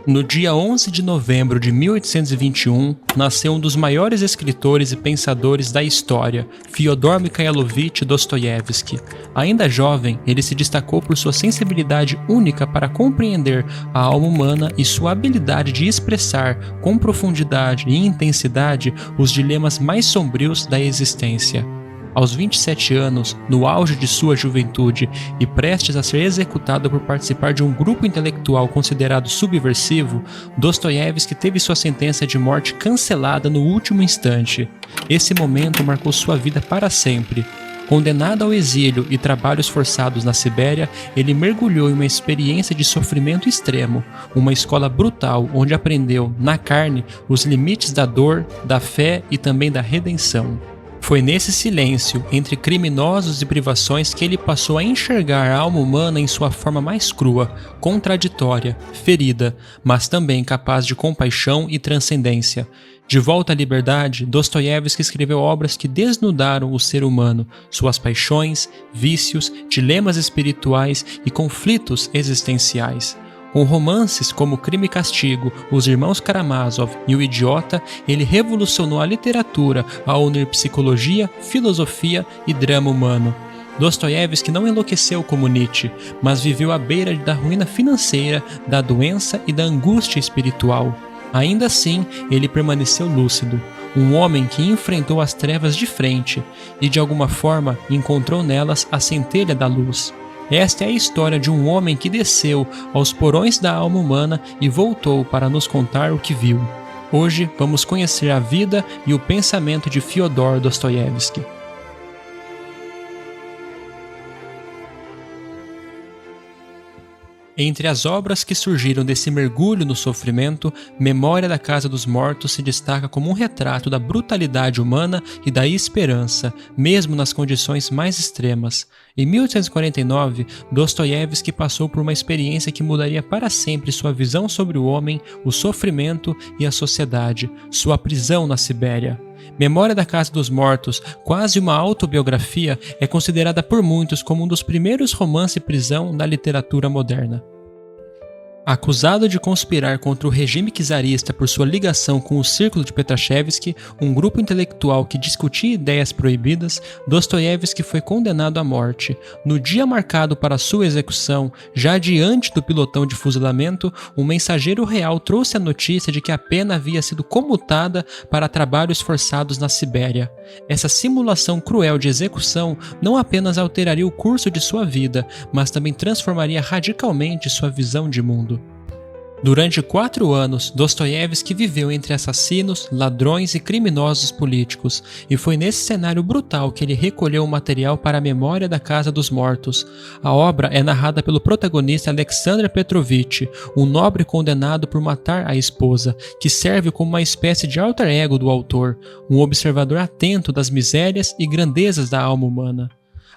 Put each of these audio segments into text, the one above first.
No dia 11 de novembro de 1821, nasceu um dos maiores escritores e pensadores da história, Fyodor Mikhailovich Dostoiévski. Ainda jovem, ele se destacou por sua sensibilidade única para compreender a alma humana e sua habilidade de expressar, com profundidade e intensidade, os dilemas mais sombrios da existência. Aos 27 anos, no auge de sua juventude e prestes a ser executado por participar de um grupo intelectual considerado subversivo, Dostoiévski teve sua sentença de morte cancelada no último instante. Esse momento marcou sua vida para sempre. Condenado ao exílio e trabalhos forçados na Sibéria, ele mergulhou em uma experiência de sofrimento extremo, uma escola brutal onde aprendeu, na carne, os limites da dor, da fé e também da redenção. Foi nesse silêncio, entre criminosos e privações, que ele passou a enxergar a alma humana em sua forma mais crua, contraditória, ferida, mas também capaz de compaixão e transcendência. De volta à liberdade, Dostoiévski escreveu obras que desnudaram o ser humano, suas paixões, vícios, dilemas espirituais e conflitos existenciais. Com romances como Crime e Castigo, Os Irmãos Karamazov e O Idiota, ele revolucionou a literatura ao unir psicologia, filosofia e drama humano. Dostoiévski não enlouqueceu como Nietzsche, mas viveu à beira da ruína financeira, da doença e da angústia espiritual. Ainda assim, ele permaneceu lúcido, um homem que enfrentou as trevas de frente e, de alguma forma, encontrou nelas a centelha da luz. Esta é a história de um homem que desceu aos porões da alma humana e voltou para nos contar o que viu. Hoje vamos conhecer a vida e o pensamento de Fyodor Dostoiévski. Entre as obras que surgiram desse mergulho no sofrimento, Memória da Casa dos Mortos se destaca como um retrato da brutalidade humana e da esperança, mesmo nas condições mais extremas. Em 1849, Dostoiévski passou por uma experiência que mudaria para sempre sua visão sobre o homem, o sofrimento e a sociedade, sua prisão na Sibéria. Memória da Casa dos Mortos, quase uma autobiografia, é considerada por muitos como um dos primeiros romances-prisão da literatura moderna. Acusado de conspirar contra o regime czarista por sua ligação com o Círculo de Petrashevsky, um grupo intelectual que discutia ideias proibidas, Dostoiévski foi condenado à morte. No dia marcado para sua execução, já diante do pilotão de fuzilamento, um mensageiro real trouxe a notícia de que a pena havia sido comutada para trabalhos forçados na Sibéria. Essa simulação cruel de execução não apenas alteraria o curso de sua vida, mas também transformaria radicalmente sua visão de mundo. Durante 4 anos, Dostoiévski viveu entre assassinos, ladrões e criminosos políticos, e foi nesse cenário brutal que ele recolheu o material para a Memória da Casa dos Mortos. A obra é narrada pelo protagonista Alexander Petrovich, um nobre condenado por matar a esposa, que serve como uma espécie de alter ego do autor, um observador atento das misérias e grandezas da alma humana.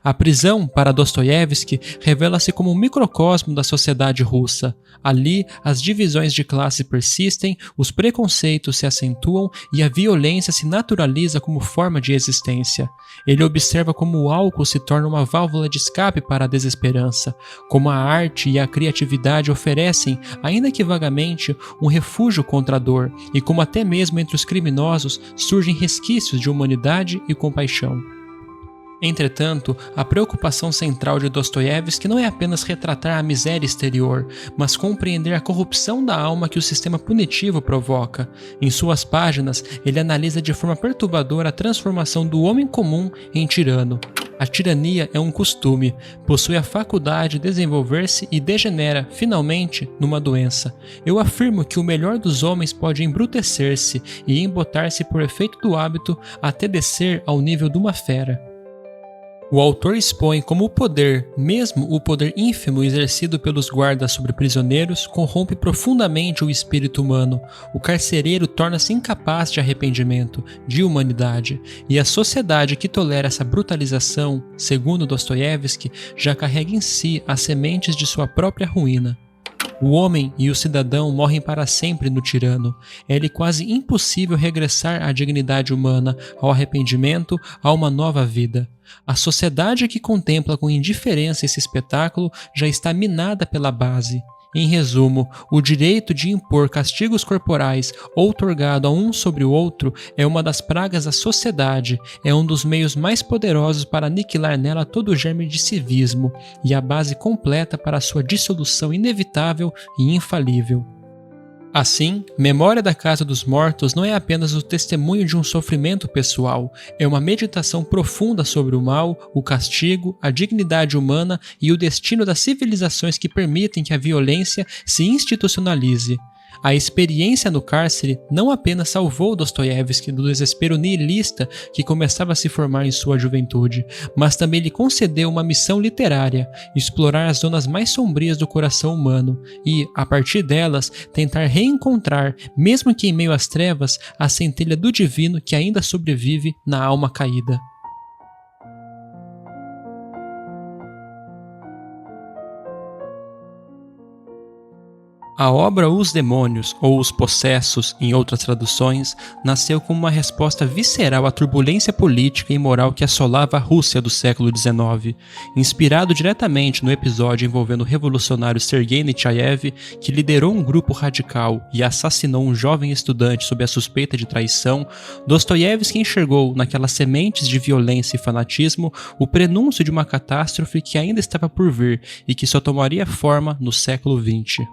A prisão, para Dostoiévski, revela-se como um microcosmo da sociedade russa. Ali, as divisões de classe persistem, os preconceitos se acentuam e a violência se naturaliza como forma de existência. Ele observa como o álcool se torna uma válvula de escape para a desesperança, como a arte e a criatividade oferecem, ainda que vagamente, um refúgio contra a dor, e como até mesmo entre os criminosos surgem resquícios de humanidade e compaixão. Entretanto, a preocupação central de Dostoiévski não é apenas retratar a miséria exterior, mas compreender a corrupção da alma que o sistema punitivo provoca. Em suas páginas, ele analisa de forma perturbadora a transformação do homem comum em tirano. A tirania é um costume, possui a faculdade de desenvolver-se e degenera, finalmente, numa doença. Eu afirmo que o melhor dos homens pode embrutecer-se e embotar-se por efeito do hábito até descer ao nível de uma fera. O autor expõe como o poder, mesmo o poder ínfimo exercido pelos guardas sobre prisioneiros, corrompe profundamente o espírito humano. O carcereiro torna-se incapaz de arrependimento, de humanidade, e a sociedade que tolera essa brutalização, segundo Dostoiévski, já carrega em si as sementes de sua própria ruína. O homem e o cidadão morrem para sempre no tirano. É-lhe quase impossível regressar à dignidade humana, ao arrependimento, a uma nova vida. A sociedade que contempla com indiferença esse espetáculo já está minada pela base. Em resumo, o direito de impor castigos corporais outorgado a um sobre o outro é uma das pragas da sociedade, é um dos meios mais poderosos para aniquilar nela todo o germe de civismo e a base completa para sua dissolução inevitável e infalível. Assim, Memória da Casa dos Mortos não é apenas o testemunho de um sofrimento pessoal, é uma meditação profunda sobre o mal, o castigo, a dignidade humana e o destino das civilizações que permitem que a violência se institucionalize. A experiência no cárcere não apenas salvou Dostoiévski do desespero nihilista que começava a se formar em sua juventude, mas também lhe concedeu uma missão literária: explorar as zonas mais sombrias do coração humano e, a partir delas, tentar reencontrar, mesmo que em meio às trevas, a centelha do divino que ainda sobrevive na alma caída. A obra Os Demônios, ou Os Possessos, em outras traduções, nasceu como uma resposta visceral à turbulência política e moral que assolava a Rússia do século XIX. Inspirado diretamente no episódio envolvendo o revolucionário Sergei Nechayev, que liderou um grupo radical e assassinou um jovem estudante sob a suspeita de traição, Dostoiévski enxergou naquelas sementes de violência e fanatismo o prenúncio de uma catástrofe que ainda estava por vir e que só tomaria forma no século XX.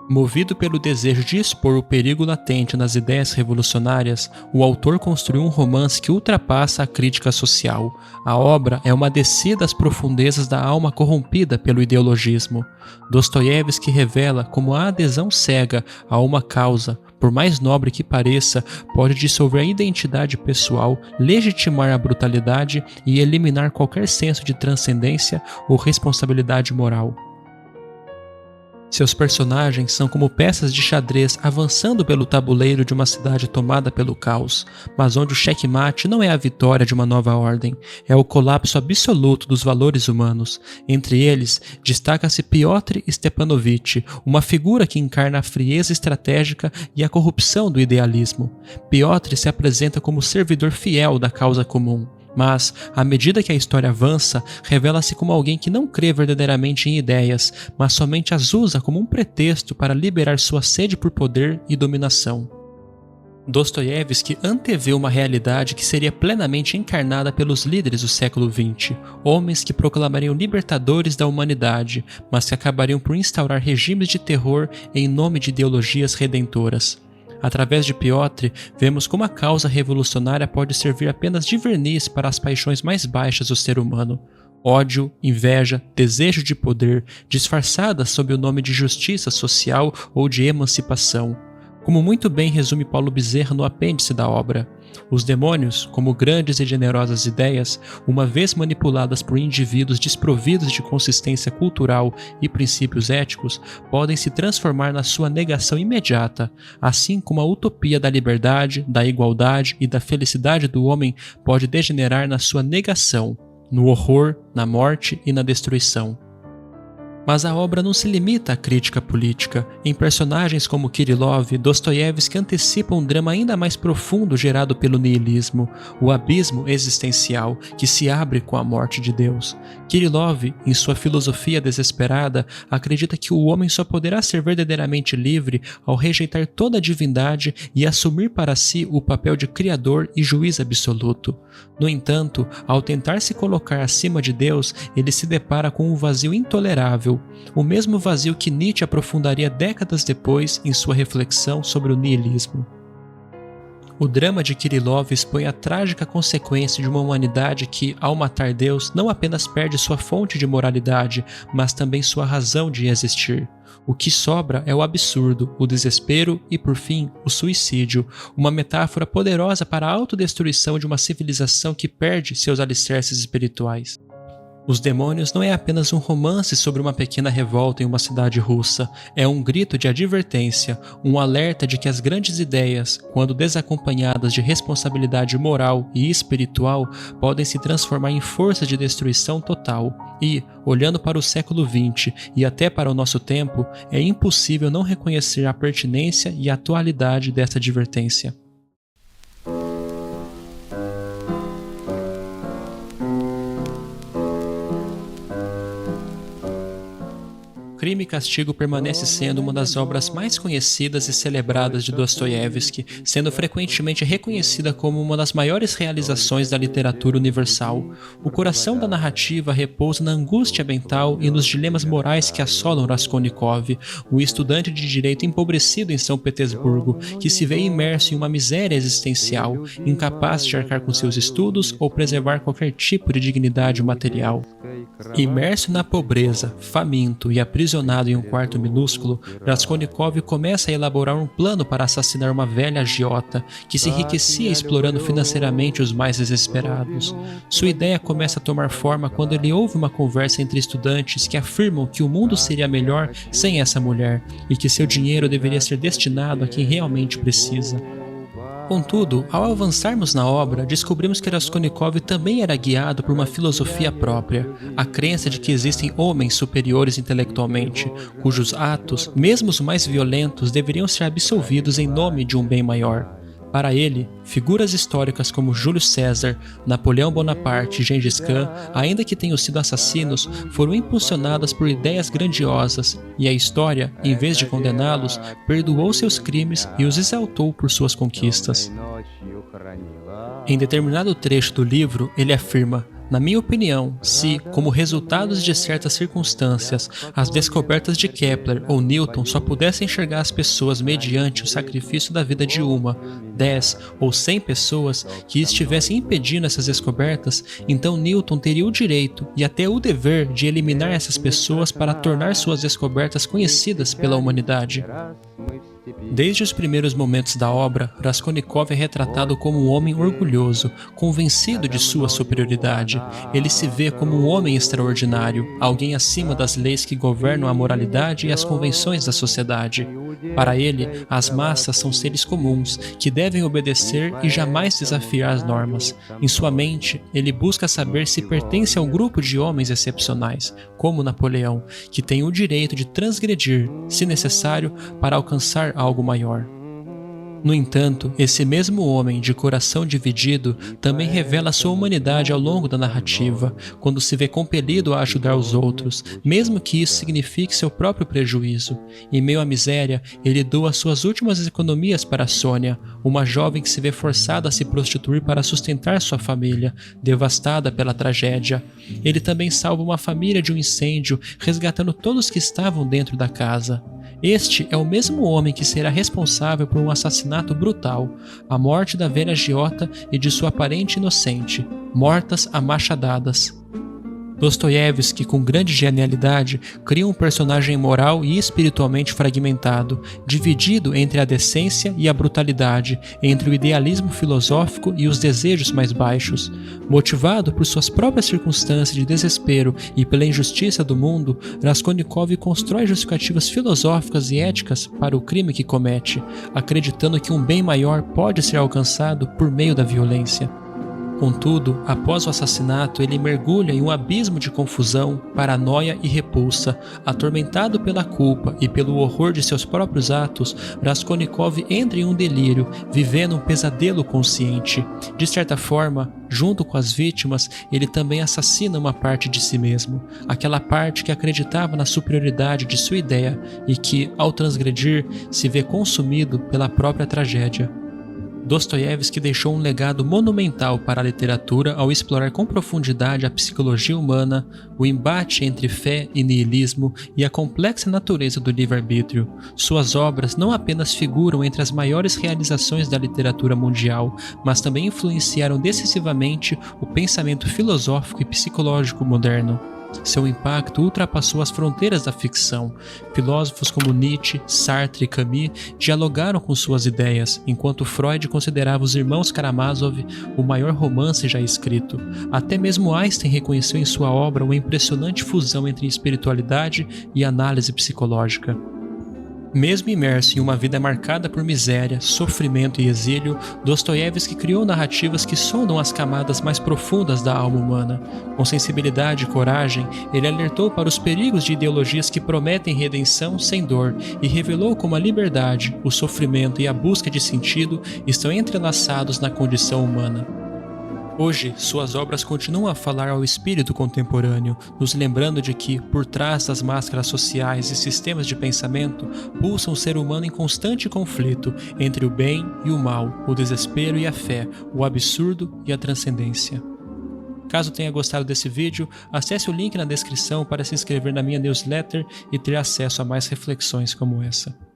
Movido pelo desejo de expor o perigo latente nas ideias revolucionárias, o autor construiu um romance que ultrapassa a crítica social. A obra é uma descida às profundezas da alma corrompida pelo ideologismo. Dostoiévski revela como a adesão cega a uma causa, por mais nobre que pareça, pode dissolver a identidade pessoal, legitimar a brutalidade e eliminar qualquer senso de transcendência ou responsabilidade moral. Seus personagens são como peças de xadrez avançando pelo tabuleiro de uma cidade tomada pelo caos, mas onde o checkmate não é a vitória de uma nova ordem, é o colapso absoluto dos valores humanos. Entre eles, destaca-se Piotr Stepanovich, uma figura que encarna a frieza estratégica e a corrupção do idealismo. Piotr se apresenta como servidor fiel da causa comum. Mas, à medida que a história avança, revela-se como alguém que não crê verdadeiramente em ideias, mas somente as usa como um pretexto para liberar sua sede por poder e dominação. Dostoiévski antevê uma realidade que seria plenamente encarnada pelos líderes do século XX, homens que proclamariam libertadores da humanidade, mas que acabariam por instaurar regimes de terror em nome de ideologias redentoras. Através de Piotr, vemos como a causa revolucionária pode servir apenas de verniz para as paixões mais baixas do ser humano. Ódio, inveja, desejo de poder, disfarçadas sob o nome de justiça social ou de emancipação. Como muito bem resume Paulo Bezerra no apêndice da obra, os demônios, como grandes e generosas ideias, uma vez manipuladas por indivíduos desprovidos de consistência cultural e princípios éticos, podem se transformar na sua negação imediata, assim como a utopia da liberdade, da igualdade e da felicidade do homem pode degenerar na sua negação, no horror, na morte e na destruição. Mas a obra não se limita à crítica política. Em personagens como Kirillov, Dostoiévski antecipa um drama ainda mais profundo gerado pelo niilismo, o abismo existencial que se abre com a morte de Deus. Kirillov, em sua filosofia desesperada, acredita que o homem só poderá ser verdadeiramente livre ao rejeitar toda a divindade e assumir para si o papel de criador e juiz absoluto. No entanto, ao tentar se colocar acima de Deus, ele se depara com um vazio intolerável, o mesmo vazio que Nietzsche aprofundaria décadas depois em sua reflexão sobre o niilismo. O drama de Kirillov expõe a trágica consequência de uma humanidade que, ao matar Deus, não apenas perde sua fonte de moralidade, mas também sua razão de existir. O que sobra é o absurdo, o desespero e, por fim, o suicídio, uma metáfora poderosa para a autodestruição de uma civilização que perde seus alicerces espirituais. Os Demônios não é apenas um romance sobre uma pequena revolta em uma cidade russa, é um grito de advertência, um alerta de que as grandes ideias, quando desacompanhadas de responsabilidade moral e espiritual, podem se transformar em forças de destruição total. E, olhando para o século XX e até para o nosso tempo, é impossível não reconhecer a pertinência e a atualidade dessa advertência. Crime e Castigo permanece sendo uma das obras mais conhecidas e celebradas de Dostoiévski, sendo frequentemente reconhecida como uma das maiores realizações da literatura universal. O coração da narrativa repousa na angústia mental e nos dilemas morais que assolam Raskolnikov, o estudante de direito empobrecido em São Petersburgo, que se vê imerso em uma miséria existencial, incapaz de arcar com seus estudos ou preservar qualquer tipo de dignidade material. Imerso na pobreza, faminto e aprisionado em um quarto minúsculo, Raskolnikov começa a elaborar um plano para assassinar uma velha agiota que se enriquecia explorando financeiramente os mais desesperados. Sua ideia começa a tomar forma quando ele ouve uma conversa entre estudantes que afirmam que o mundo seria melhor sem essa mulher e que seu dinheiro deveria ser destinado a quem realmente precisa. Contudo, ao avançarmos na obra, descobrimos que Raskolnikov também era guiado por uma filosofia própria, a crença de que existem homens superiores intelectualmente, cujos atos, mesmo os mais violentos, deveriam ser absolvidos em nome de um bem maior. Para ele, figuras históricas como Júlio César, Napoleão Bonaparte e Gengis Khan, ainda que tenham sido assassinos, foram impulsionadas por ideias grandiosas, e a história, em vez de condená-los, perdoou seus crimes e os exaltou por suas conquistas. Em determinado trecho do livro, ele afirma: "Na minha opinião, se, como resultados de certas circunstâncias, as descobertas de Kepler ou Newton só pudessem enxergar as pessoas mediante o sacrifício da vida de 1, 10 ou 100 pessoas que estivessem impedindo essas descobertas, então Newton teria o direito e até o dever de eliminar essas pessoas para tornar suas descobertas conhecidas pela humanidade." Desde os primeiros momentos da obra, Raskolnikov é retratado como um homem orgulhoso, convencido de sua superioridade. Ele se vê como um homem extraordinário, alguém acima das leis que governam a moralidade e as convenções da sociedade. Para ele, as massas são seres comuns, que devem obedecer e jamais desafiar as normas. Em sua mente, ele busca saber se pertence a um grupo de homens excepcionais, como Napoleão, que tem o direito de transgredir, se necessário, para alcançar algo maior. No entanto, esse mesmo homem de coração dividido também revela sua humanidade ao longo da narrativa, quando se vê compelido a ajudar os outros, mesmo que isso signifique seu próprio prejuízo. Em meio à miséria, ele doa suas últimas economias para Sônia, uma jovem que se vê forçada a se prostituir para sustentar sua família, devastada pela tragédia. Ele também salva uma família de um incêndio, resgatando todos que estavam dentro da casa. Este é o mesmo homem que será responsável por um assassinato brutal, a morte da velha agiota e de sua parente inocente, mortas a machadadas. Dostoiévski, com grande genialidade, cria um personagem moral e espiritualmente fragmentado, dividido entre a decência e a brutalidade, entre o idealismo filosófico e os desejos mais baixos. Motivado por suas próprias circunstâncias de desespero e pela injustiça do mundo, Raskolnikov constrói justificativas filosóficas e éticas para o crime que comete, acreditando que um bem maior pode ser alcançado por meio da violência. Contudo, após o assassinato, ele mergulha em um abismo de confusão, paranoia e repulsa. Atormentado pela culpa e pelo horror de seus próprios atos, Raskolnikov entra em um delírio, vivendo um pesadelo consciente. De certa forma, junto com as vítimas, ele também assassina uma parte de si mesmo, aquela parte que acreditava na superioridade de sua ideia e que, ao transgredir, se vê consumido pela própria tragédia. Dostoiévski deixou um legado monumental para a literatura ao explorar com profundidade a psicologia humana, o embate entre fé e niilismo e a complexa natureza do livre-arbítrio. Suas obras não apenas figuram entre as maiores realizações da literatura mundial, mas também influenciaram decisivamente o pensamento filosófico e psicológico moderno. Seu impacto ultrapassou as fronteiras da ficção. Filósofos como Nietzsche, Sartre e Camus dialogaram com suas ideias, enquanto Freud considerava Os Irmãos Karamazov o maior romance já escrito. Até mesmo Einstein reconheceu em sua obra uma impressionante fusão entre espiritualidade e análise psicológica. Mesmo imerso em uma vida marcada por miséria, sofrimento e exílio, Dostoiévski criou narrativas que sondam as camadas mais profundas da alma humana. Com sensibilidade e coragem, ele alertou para os perigos de ideologias que prometem redenção sem dor e revelou como a liberdade, o sofrimento e a busca de sentido estão entrelaçados na condição humana. Hoje, suas obras continuam a falar ao espírito contemporâneo, nos lembrando de que, por trás das máscaras sociais e sistemas de pensamento, pulsa um ser humano em constante conflito entre o bem e o mal, o desespero e a fé, o absurdo e a transcendência. Caso tenha gostado desse vídeo, acesse o link na descrição para se inscrever na minha newsletter e ter acesso a mais reflexões como essa.